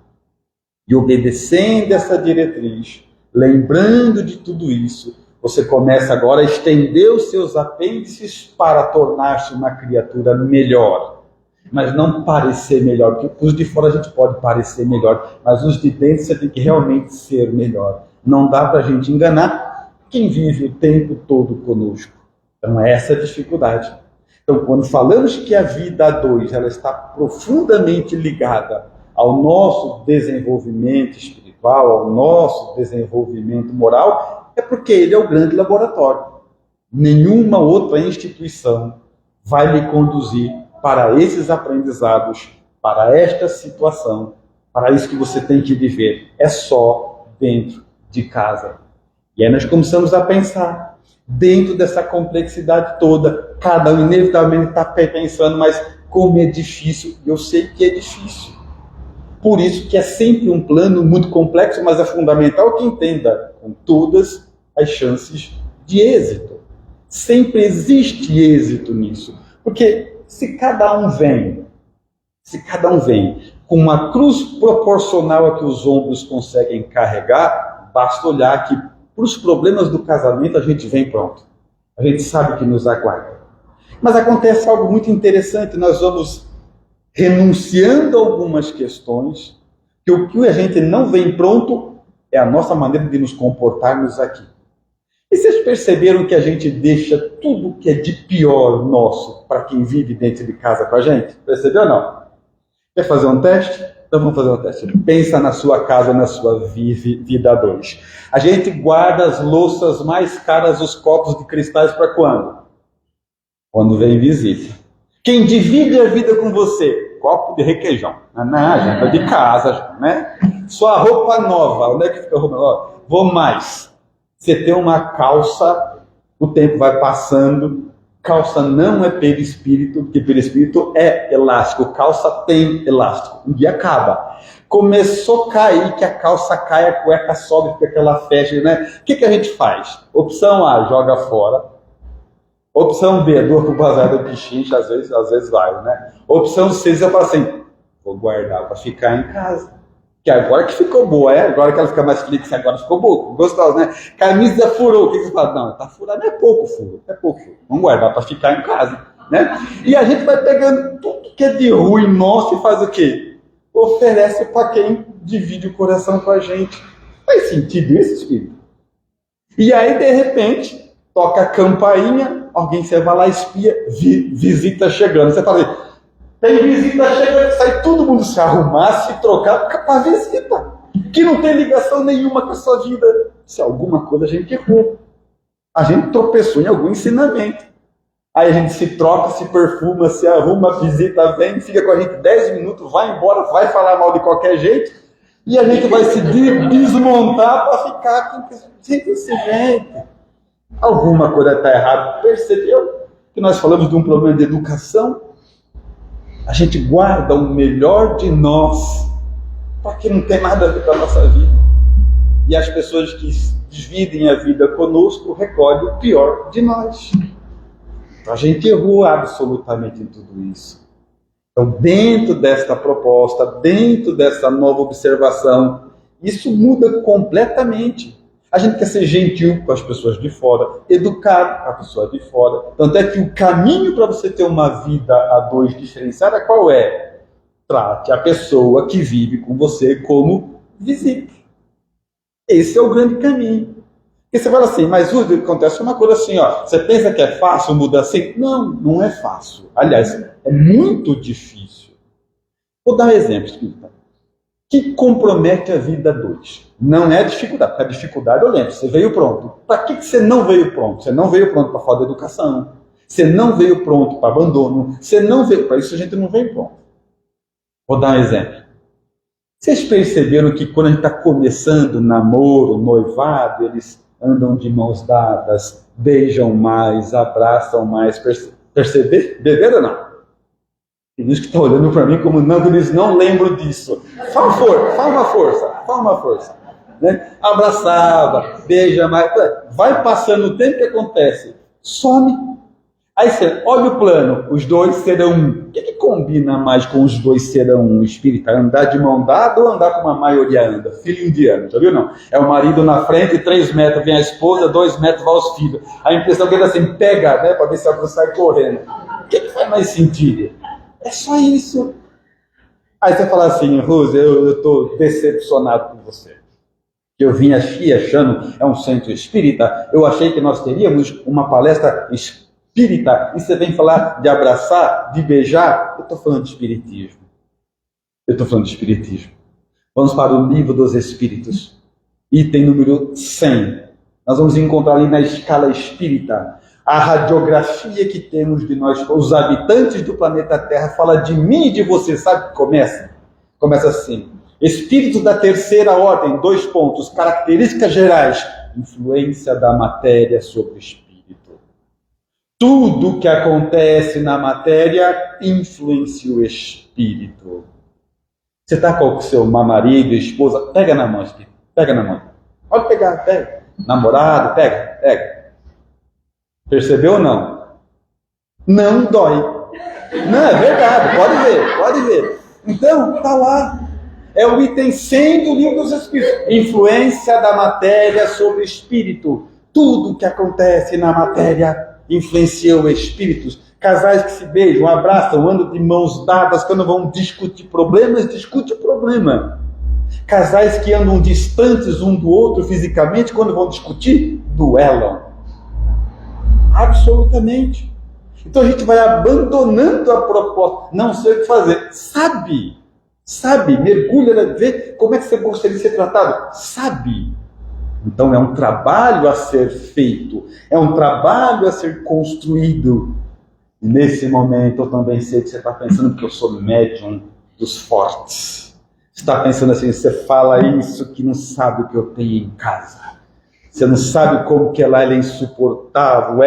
E obedecendo essa diretriz, lembrando de tudo isso, você começa agora a estender os seus apêndices para tornar-se uma criatura melhor. Mas não parecer melhor, porque os de fora a gente pode parecer melhor, mas os de dentro você tem que realmente ser melhor. Não dá para a gente enganar quem vive o tempo todo conosco. Então é essa a dificuldade. Então quando falamos que a vida a dois ela está profundamente ligada ao nosso desenvolvimento espiritual, ao nosso desenvolvimento moral, é porque ele é o grande laboratório. Nenhuma outra instituição vai lhe conduzir para esses aprendizados, para esta situação, para isso que você tem que viver. É só dentro de casa. E aí nós começamos a pensar, dentro dessa complexidade toda, cada um inevitavelmente está pensando, mas como é difícil, e eu sei que é difícil. Por isso que é sempre um plano muito complexo, mas é fundamental que entenda com todas as chances de êxito. Sempre existe êxito nisso. Porque se cada um vem com uma cruz proporcional a que os ombros conseguem carregar, basta olhar que para os problemas do casamento a gente vem pronto. A gente sabe que nos aguarda. Mas acontece algo muito interessante, nós vamos renunciando a algumas questões, que o que a gente não vem pronto é a nossa maneira de nos comportarmos aqui. E vocês perceberam que a gente deixa tudo que é de pior nosso para quem vive dentro de casa com a gente? Percebeu ou não? Quer fazer um teste? Então vamos fazer um teste. Pensa na sua casa, na sua vida a dois. A gente guarda as louças mais caras, os copos de cristais para quando? Quando vem visita. Quem divide a vida com você? Copo de requeijão. Janta de casa, né? Sua roupa nova. Onde é que fica a roupa nova? Vou mais. Você tem uma calça, o tempo vai passando. Calça não é perispírito, porque perispírito é elástico. Calça tem elástico. Um dia acaba. Começou a cair, que a calça cai, a cueca sobe, fica aquela fecha, né? O que a gente faz? Opção A, joga fora. Opção B, doa pro bazar do pichincha, às vezes vai, né? Opção C, você fala assim, vou guardar para ficar em casa. Que agora que ficou boa, agora que ela fica mais feliz, agora ficou boa, gostosa, né? Camisa furou, o que você fala? Não, tá furado, é pouco furo. Vamos guardar para ficar em casa, né? E a gente vai pegando tudo que é de ruim nosso e faz o quê? Oferece para quem divide o coração com a gente. Faz sentido isso, espírito? E aí, de repente, toca a campainha, alguém, você vai lá, espia, visita chegando. Você fala assim, tem visita chegando, sai todo mundo se arrumar, se trocar para visita, que não tem ligação nenhuma com a sua vida. Se alguma coisa a gente errou, a gente tropeçou em algum ensinamento. Aí a gente se troca, se perfuma, se arruma, a visita vem, fica com a gente 10 minutos, vai embora, vai falar mal de qualquer jeito, e a gente vai se desmontar para ficar com esse jeito. Alguma coisa está errada. Percebeu que nós falamos de um problema de educação? A gente guarda o melhor de nós para que não tem nada a ver com a nossa vida. E as pessoas que dividem a vida conosco recolhem o pior de nós. A gente errou absolutamente em tudo isso. Então, dentro desta proposta, dentro dessa nova observação, isso muda completamente. A gente quer ser gentil com as pessoas de fora, educado com a pessoa de fora. Tanto é que o caminho para você ter uma vida a dois diferenciada, qual é? Trate a pessoa que vive com você como visita. Esse é o grande caminho. Porque você fala assim, mas o que acontece é uma coisa assim, ó, você pensa que é fácil mudar assim? Não, não é fácil. Aliás, é muito difícil. Vou dar um exemplo, espírita, que compromete a vida a dois. Não é a dificuldade, porque a dificuldade eu lembro, você veio pronto. Para que você não veio pronto? Você não veio pronto para falta de educação, você não veio pronto para abandono, você não veio, para isso a gente não veio pronto. Vou dar um exemplo. Vocês perceberam que quando a gente está começando namoro, noivado, eles andam de mãos dadas, beijam mais, abraçam mais, perceberam ou não? Tem uns que estão olhando para mim como não, eles não lembram disso. Faz uma força. Né? Abraçava, beija mais. Vai passando o tempo, que acontece? Some. Aí você olha o plano, os dois serão um. O que combina mais com os dois serão um, espírita? Andar de mão dada ou andar como a maioria anda? Filho indiano, já viu não? É o marido na frente, 3 metros vem a esposa, 2 metros vai os filhos. A impressão que ele assim, pega, né, para ver se a pessoa sai correndo. O que faz mais sentido? É só isso. Aí você fala assim, Rose, eu estou decepcionado com você. Eu vim aqui achando, é um centro espírita, eu achei que nós teríamos uma palestra espírita, e você vem falar de abraçar, de beijar. Eu estou falando de espiritismo. Vamos para o livro dos Espíritos, item número 100. Nós vamos encontrar ali na escala espírita a radiografia que temos de nós, os habitantes do planeta Terra, fala de mim e de você, sabe que começa? Começa assim, espíritos da terceira ordem, 2 pontos, características gerais, influência da matéria sobre o espírito. Tudo que acontece na matéria influencia o espírito. Você está com o seu marido, esposa, pega na mão, espírito, pega na mão. Pode pegar, pega. Namorado, pega. Percebeu ou não? Não dói. Não, é verdade, pode ver. Então, está lá. É o item 100 do Livro dos Espíritos. Influência da matéria sobre o espírito. Tudo que acontece na matéria influencia os espíritos. Casais que se beijam, abraçam, andam de mãos dadas, quando vão discutir problemas, discute o problema. Casais que andam distantes um do outro fisicamente, quando vão discutir, duelam. Absolutamente. Então a gente vai abandonando a proposta. Não sei o que fazer. Sabe, mergulha, vê como é que você gostaria de ser tratado. Sabe. Então é um trabalho a ser feito. É um trabalho a ser construído. E nesse momento eu também sei que você está pensando que eu sou médium dos fortes. Você está pensando assim, você fala isso que não sabe o que eu tenho em casa. Você não sabe como que ela é insuportável,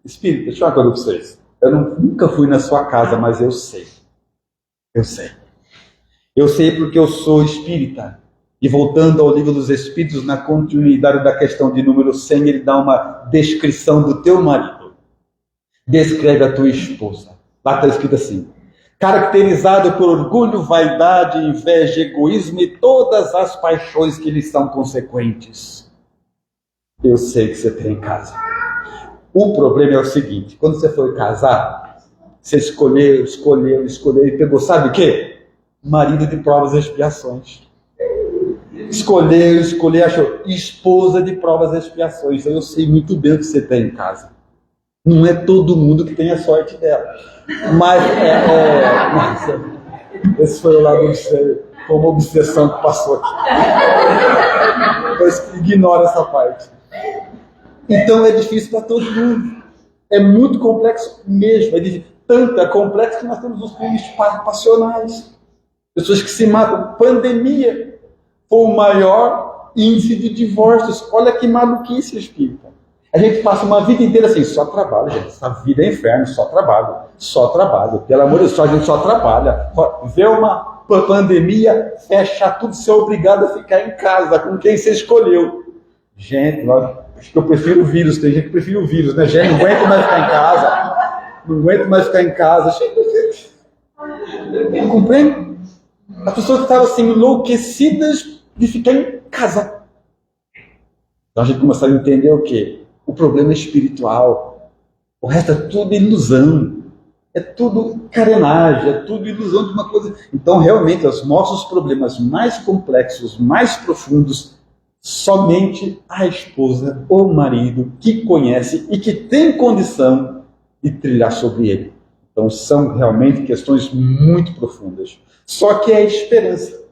Espírito, deixa eu falar uma coisa para vocês. Eu nunca fui na sua casa, mas eu sei. Eu sei porque eu sou espírita. E voltando ao Livro dos Espíritos, na continuidade da questão de número 100, ele dá uma descrição do teu marido. Descreve a tua esposa. Lá está escrito assim: caracterizado por orgulho, vaidade, inveja, egoísmo e todas as paixões que lhes são consequentes. Eu sei que você tem em casa. O problema é o seguinte: quando você foi casar, você escolheu e pegou, sabe o quê? Marido de provas e expiações. Escolheu, achou esposa de provas e expiações. Então eu sei muito bem o que você tem em casa. Não é todo mundo que tem a sorte dela. Mas esse foi o lado foi uma obsessão que passou aqui. Mas ignora essa parte. Então é difícil para todo mundo. É muito complexo mesmo. Tanto é complexo que nós temos os crimes passionais. Pessoas que se matam. Pandemia foi o maior índice de divórcios. Olha que maluquice, espírita. A gente passa uma vida inteira assim, só trabalho, gente. Essa vida é inferno, só trabalho. Pelo amor de Deus, a gente só trabalha. Vê uma pandemia, fecha tudo, você é obrigado a ficar em casa com quem você escolheu. Gente, acho que eu prefiro o vírus. Tem gente que prefere o vírus, né? Gente, não aguento mais ficar em casa. Não compreende? As pessoas estavam assim, enlouquecidas de ficar em casa. Então a gente começou a entender o quê? O problema é espiritual. O resto é tudo ilusão. É tudo carenagem, é tudo ilusão de uma coisa. Então, realmente, os nossos problemas mais complexos, mais profundos, somente a esposa ou o marido que conhece e que tem condição de trilhar sobre ele. Então, são realmente questões muito profundas. Só que é a esperança.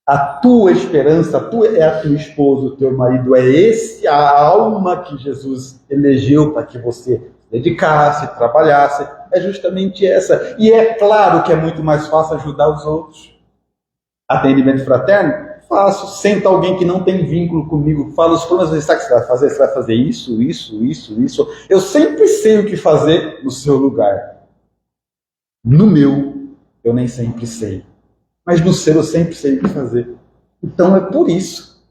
A tua esperança, é a tua esposa, o teu marido, a alma que Jesus elegeu para que você se dedicasse, trabalhasse, é justamente essa. E é claro que é muito mais fácil ajudar os outros. Atendimento fraterno? Fácil. Senta alguém que não tem vínculo comigo, fala os problemas, sabe o que você vai fazer? Você vai fazer isso. Eu sempre sei o que fazer no seu lugar. No meu, eu nem sempre sei. Mas no seu eu sempre sei o que fazer. Então é por isso.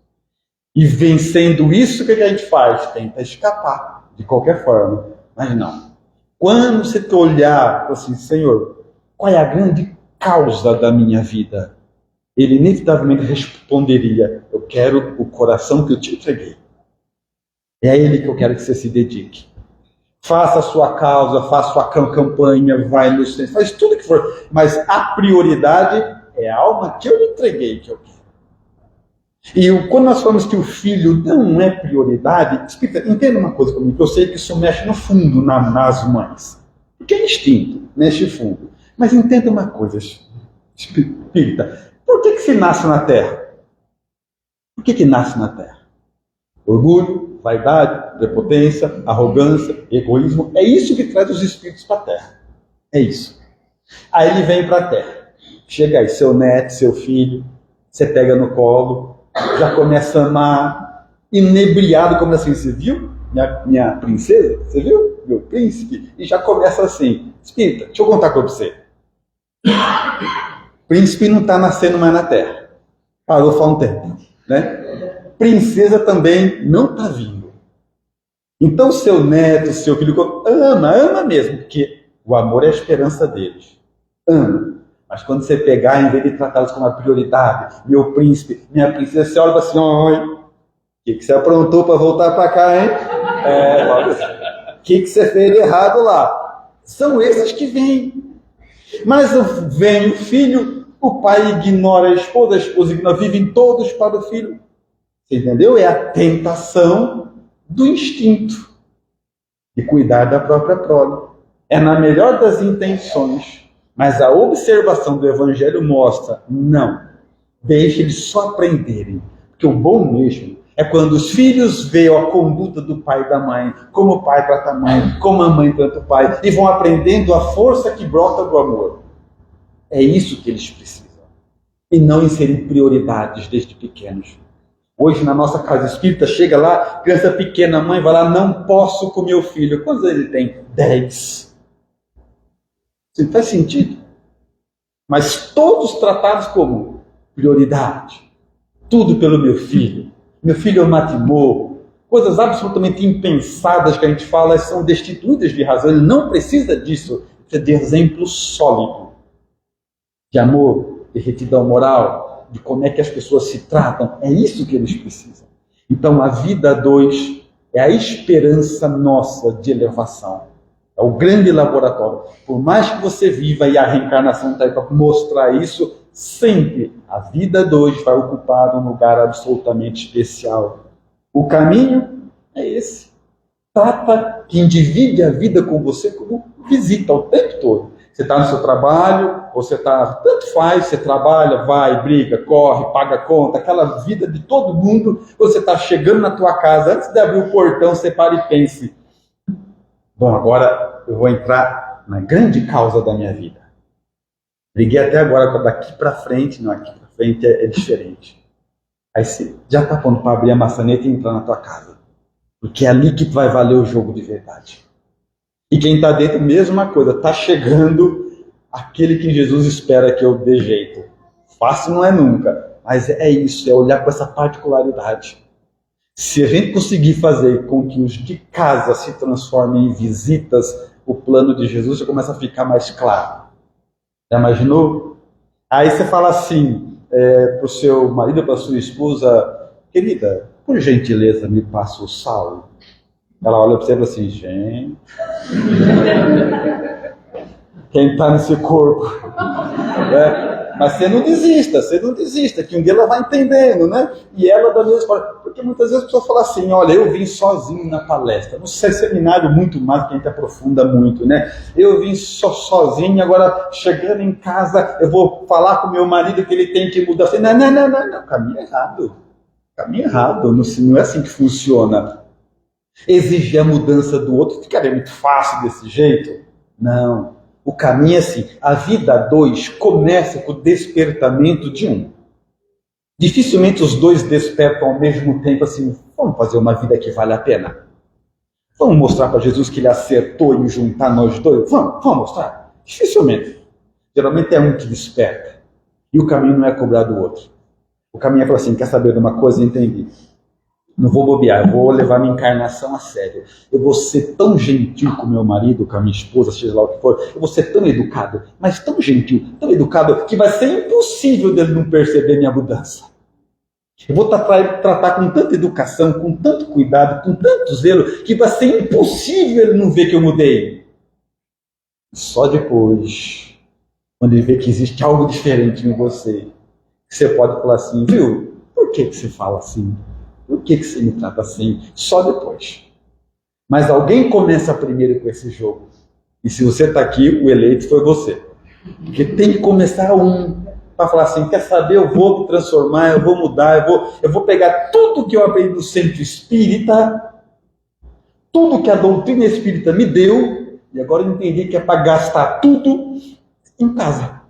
E vencendo isso, o que a gente faz? Tenta escapar, de qualquer forma. Mas não. Quando você olhar assim, Senhor, qual é a grande causa da minha vida? Ele inevitavelmente responderia: eu quero o coração que eu te entreguei. É a ele que eu quero que você se dedique. Faça a sua causa, faça a sua campanha, vai no centro, faz tudo que for. Mas a prioridade é a alma que eu lhe entreguei, que eu quero. E quando nós falamos que o filho não é prioridade, Espírita, entenda uma coisa comigo, que eu sei que isso mexe no fundo nas mães. Porque é instinto, mexe fundo. Mas entenda uma coisa, Espírita, por que se nasce na Terra? Por que nasce na Terra? Orgulho, vaidade, prepotência, arrogância, egoísmo. É isso que traz os espíritos para a Terra. É isso. Aí ele vem para a Terra. Chega aí, seu neto, seu filho, você pega no colo, já começa a amar, inebriado, como assim, você viu? Minha princesa, você viu? Meu príncipe? E já começa assim. Espírita, deixa eu contar com você. Príncipe não está nascendo mais na Terra. Parou faz um tempo, né? Princesa também não está vindo. Então, seu neto, seu filho, ama mesmo, porque o amor é a esperança deles. Ama. Mas quando você pegar, em vez de tratá-los como uma prioridade, meu príncipe, minha princesa, você olha assim, oi, o que você aprontou para voltar para cá, hein? O que você fez de errado lá? São esses que vêm. Mas vem o filho, o pai ignora a esposa ignora, vivem todos para o filho. Você entendeu? É a tentação do instinto de cuidar da própria prole. É na melhor das intenções, mas a observação do Evangelho mostra, não, deixe eles só aprenderem, porque o bom mesmo é quando os filhos veem a conduta do pai e da mãe, como o pai trata a mãe, como a mãe trata o pai, e vão aprendendo a força que brota do amor. É isso que eles precisam. E não inserir prioridades desde pequenos. Hoje, na nossa casa espírita, chega lá, criança pequena, a mãe vai lá, não posso com meu filho. Quantos ele tem? 10. Isso não faz sentido. Mas todos tratados como prioridade. Tudo pelo meu filho. Meu filho é um matimor. Coisas absolutamente impensadas que a gente fala são destituídas de razão. Ele não precisa disso. Precisa de exemplo sólido. De amor, de retidão moral, de como é que as pessoas se tratam. É isso que eles precisam. Então, a vida a dois é a esperança nossa de elevação. É o grande laboratório. Por mais que você viva, e a reencarnação está aí para mostrar isso, sempre a vida a dois vai ocupar um lugar absolutamente especial. O caminho é esse. Trata quem divide a vida com você como visita o tempo todo. Você está no seu trabalho, você está, tanto faz, você trabalha, vai, briga, corre, paga conta, aquela vida de todo mundo, você está chegando na tua casa, antes de abrir o portão, você para e pense, bom, agora eu vou entrar na grande causa da minha vida. Briguei até agora, daqui para frente, não, aqui para frente é diferente. Aí você já está pronto para abrir a maçaneta e entrar na tua casa, porque é ali que vai valer o jogo de verdade. E quem está dentro, mesma coisa, está chegando aquele que Jesus espera que eu dê jeito. Fácil não é nunca, mas é isso, é olhar com essa particularidade. Se a gente conseguir fazer com que os de casa se transformem em visitas, o plano de Jesus já começa a ficar mais claro. Já imaginou? Aí você fala assim para o seu marido, para a sua esposa, querida, por gentileza me passa o sal. Ela olha para você e fala assim, gente, quem está nesse corpo? Mas você não desista, que um dia ela vai entendendo, né? E ela da mesma forma, porque muitas vezes a pessoa fala assim, olha, eu vim sozinho na palestra, no seminário muito mais, que a gente aprofunda muito, né? Eu vim sozinho, agora chegando em casa, eu vou falar com meu marido que ele tem que mudar. Assim, não, caminho errado, não é assim que funciona. Exigir a mudança do outro, ficaria muito fácil desse jeito? Não. O caminho é assim, a vida a dois começa com o despertamento de um. Dificilmente os dois despertam ao mesmo tempo assim, vamos fazer uma vida que vale a pena. Vamos mostrar para Jesus que ele acertou em juntar nós dois? Vamos mostrar? Dificilmente. Geralmente é um que desperta. E o caminho não é cobrar do outro. O caminho é falar assim, quer saber de uma coisa? Entendi. Não vou bobear, eu vou levar minha encarnação a sério. Eu vou ser tão gentil com meu marido, com a minha esposa, seja lá o que for. Eu vou ser tão educado, mas tão gentil, tão educado, que vai ser impossível dele não perceber minha mudança. Eu vou tratar com tanta educação, com tanto cuidado, com tanto zelo, que vai ser impossível ele não ver que eu mudei. Só depois, quando ele vê que existe algo diferente em você, você pode falar assim, viu, por que você fala assim? Por que você me trata assim? Só depois. Mas alguém começa primeiro com esse jogo. E se você está aqui, o eleito foi você. Porque tem que começar para falar assim, quer saber, eu vou me transformar, eu vou mudar, eu vou pegar tudo que eu aprendi no centro espírita, tudo que a doutrina espírita me deu, e agora eu entendi que é para gastar tudo em casa.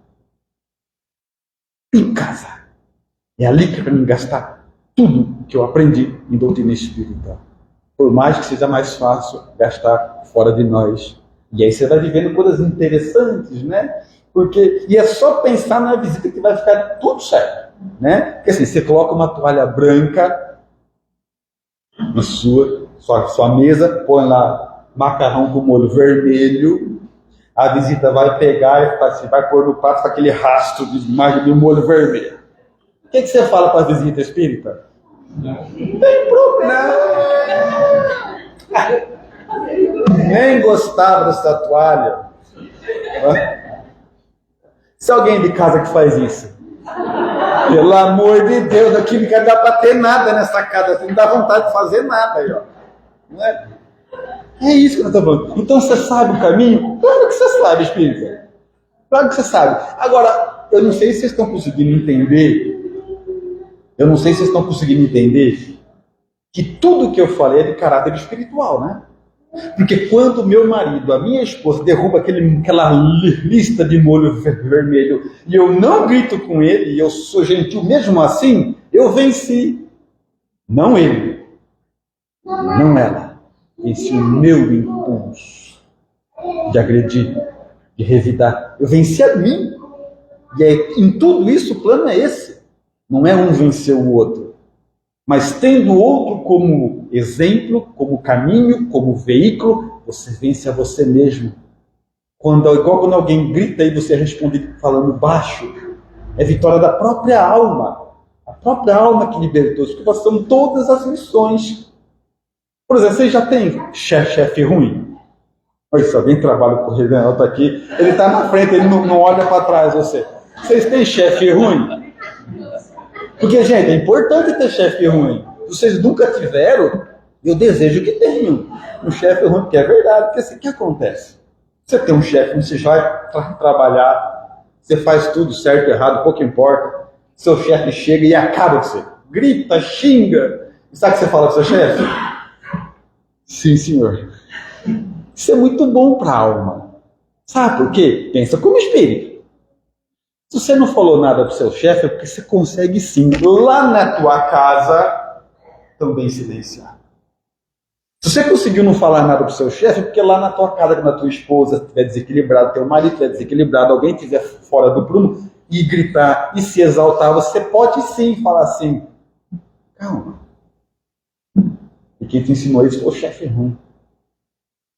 Em casa. É ali que é para mim gastar tudo que eu aprendi em doutrina espírita. Por mais que seja mais fácil gastar fora de nós. E aí você vai vivendo coisas interessantes, né? E é só pensar na visita que vai ficar tudo certo, né? Porque assim, você coloca uma toalha branca na sua sua mesa, põe lá macarrão com molho vermelho, a visita vai pegar e vai pôr no prato com aquele rastro de molho vermelho. O que você fala para a visita espírita? Não tem problema. Nem gostava dessa toalha. Se alguém de casa que faz isso, pelo amor de Deus, aqui não quer dar para ter nada nessa casa, não dá vontade de fazer nada aí, ó. Não é? É isso que nós estamos falando. Então você sabe o caminho? Claro que você sabe, espírita. Claro que você sabe. Agora, eu não sei se vocês estão conseguindo entender. Eu não sei se vocês estão conseguindo entender que tudo que eu falei é de caráter espiritual, né? Porque quando meu marido, a minha esposa, derruba aquela lista de molho vermelho e eu não grito com ele, e eu sou gentil mesmo assim, eu venci. Não ele. Não ela. Venci o meu impulso de agredir, de revidar. Eu venci a mim. E em tudo isso o plano é esse. Não é um vencer o outro. Mas tendo o outro como exemplo, como caminho, como veículo, você vence a você mesmo. Igual quando alguém grita e você responde falando baixo, é vitória da própria alma. A própria alma que libertou. Porque são todas as lições. Por exemplo, você já tem chefe ruim? Olha, se alguém trabalha com o Renato aqui, ele está na frente, ele não olha para trás. Vocês têm chefe ruim? Porque, gente, é importante ter chefe ruim. Se vocês nunca tiveram, eu desejo que tenham um chefe ruim, porque é verdade. Porque assim, o que acontece? Você tem um chefe, você vai trabalhar, você faz tudo certo, errado, pouco importa. Seu chefe chega e acaba com você. Grita, xinga. E sabe o que você fala para o seu chefe? Sim, senhor. Isso é muito bom para a alma. Sabe por quê? Pensa como espírito. Se você não falou nada para o seu chefe, é porque você consegue sim, lá na tua casa, também silenciar. Se você conseguiu não falar nada para o seu chefe, é porque lá na tua casa, quando a tua esposa estiver desequilibrada, teu marido estiver desequilibrado, alguém estiver fora do prumo, e gritar e se exaltar, você pode sim falar assim, calma. E quem te ensinou isso foi o chefe ruim.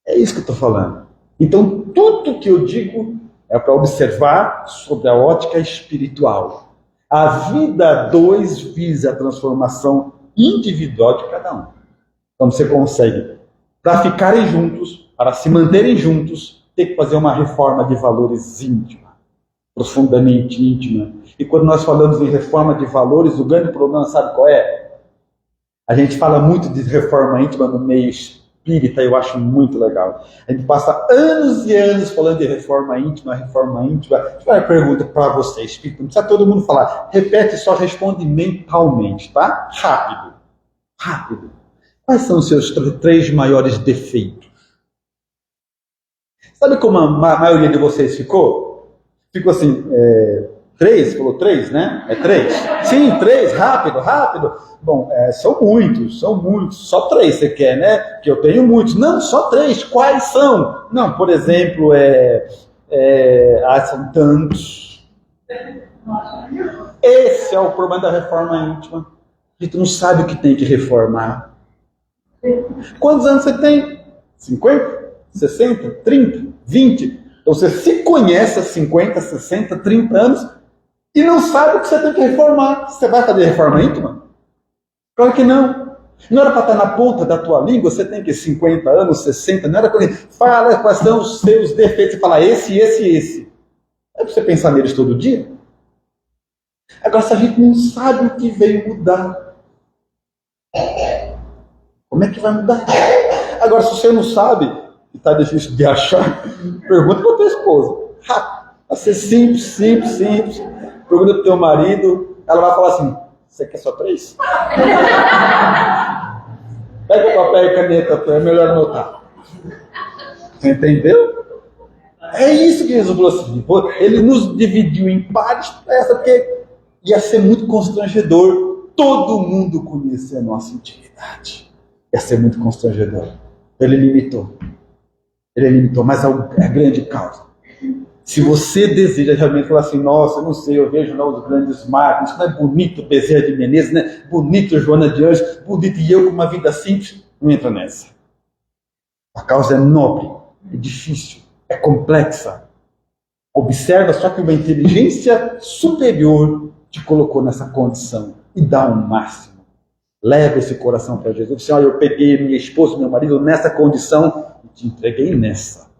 É isso que eu estou falando. Então, tudo que eu digo é para observar sobre a ótica espiritual. A vida 2 visa a transformação individual de cada um. Então você consegue, para ficarem juntos, para se manterem juntos, ter que fazer uma reforma de valores íntima, profundamente íntima. E quando nós falamos em reforma de valores, o grande problema, sabe qual é? A gente fala muito de reforma íntima no meio espírita, eu acho muito legal. A gente passa anos e anos falando de reforma íntima, reforma íntima. Deixa eu fazer uma pergunta para você, espírita, não precisa todo mundo falar. Repete, só responde mentalmente, tá? Rápido. Rápido. Quais são os seus 3 maiores defeitos? Sabe como a maioria de vocês ficou? Ficou assim, 3? Falou 3, né? É 3? Sim, 3, rápido, rápido. Bom, são muitos, só 3 você quer, né? Porque eu tenho muitos. Não, só 3, quais são? Não, por exemplo, são tantos. Esse é o problema da reforma íntima. A gente não sabe o que tem que reformar. Quantos anos você tem? 50? 60? 30? 20? Então você se conhece há 50, 60, 30 anos e não sabe o que você tem que reformar. Você vai fazer reforma íntima? Claro que não. Não era para estar na ponta da tua língua, você tem que 50 anos, 60, não era para fala quais são os seus defeitos e falar esse. É para você pensar neles todo dia? Agora, se a gente não sabe o que veio mudar, como é que vai mudar? Agora, se você não sabe, e está difícil de achar, pergunta para a tua esposa. Rápido. Vai ser simples. Pergunta para o teu marido, ela vai falar assim, você quer só 3? Pega papel e caneta, é melhor anotar. Você entendeu? É isso que Jesus falou assim. Ele nos dividiu em pares, porque ia ser muito constrangedor todo mundo conhecer a nossa intimidade. Ia ser muito constrangedor. Ele limitou, mas é a grande causa. Se você deseja realmente falar assim, nossa, eu não sei, eu vejo lá os grandes marcos, não é bonito Bezerra de Menezes, né? Bonito Joana de Anjos, bonito e eu com uma vida simples. não entra nessa. A causa é nobre, é difícil, é complexa. Observa só que uma inteligência superior te colocou nessa condição e dá um máximo. Leva esse coração para Jesus. Diz: olha, eu peguei minha esposa, meu marido nessa condição e te entreguei nessa.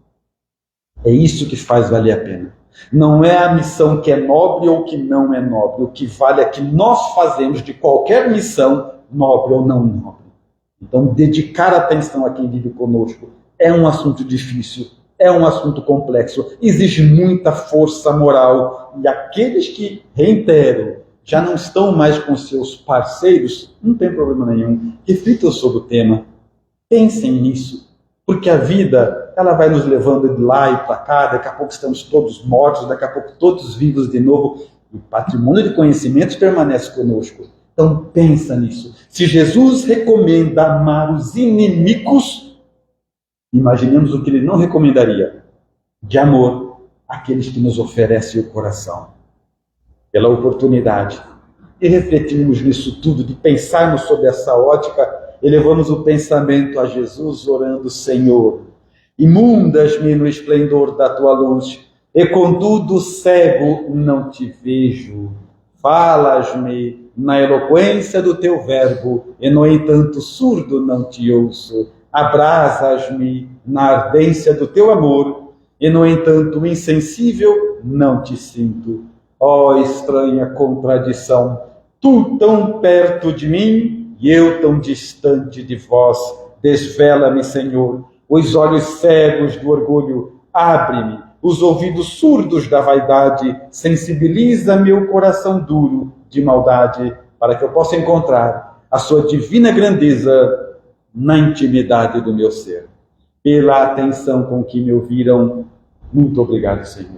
É isso que faz valer a pena. Não é a missão que é nobre ou que não é nobre. O que vale é que nós fazemos de qualquer missão, nobre ou não nobre. Então, dedicar atenção a quem vive conosco é um assunto difícil, é um assunto complexo, exige muita força moral. E aqueles que, reitero, já não estão mais com seus parceiros, não tem problema nenhum. Reflitam sobre o tema, pensem nisso, porque a vida, ela vai nos levando de lá e para cá, daqui a pouco estamos todos mortos, daqui a pouco todos vivos de novo, e o patrimônio de conhecimentos permanece conosco. Então pensa nisso. Se Jesus recomenda amar os inimigos, imaginemos o que ele não recomendaria de amor àqueles que nos oferecem o coração. Pela oportunidade de refletirmos nisso tudo, de pensarmos sobre essa ótica, elevamos o pensamento a Jesus, orando: Senhor, imundas-me no esplendor da tua luz, e contudo cego não te vejo. Falas-me na eloquência do teu verbo, e no entanto surdo não te ouço. Abrasas-me na ardência do teu amor, e no entanto insensível não te sinto. Ó estranha contradição, tu tão perto de mim e eu tão distante de vós. Desvela-me, Senhor, os olhos cegos do orgulho, abre-me os ouvidos surdos da vaidade, sensibiliza meu coração duro de maldade, para que eu possa encontrar a sua divina grandeza na intimidade do meu ser. Pela atenção com que me ouviram, muito obrigado, Senhor.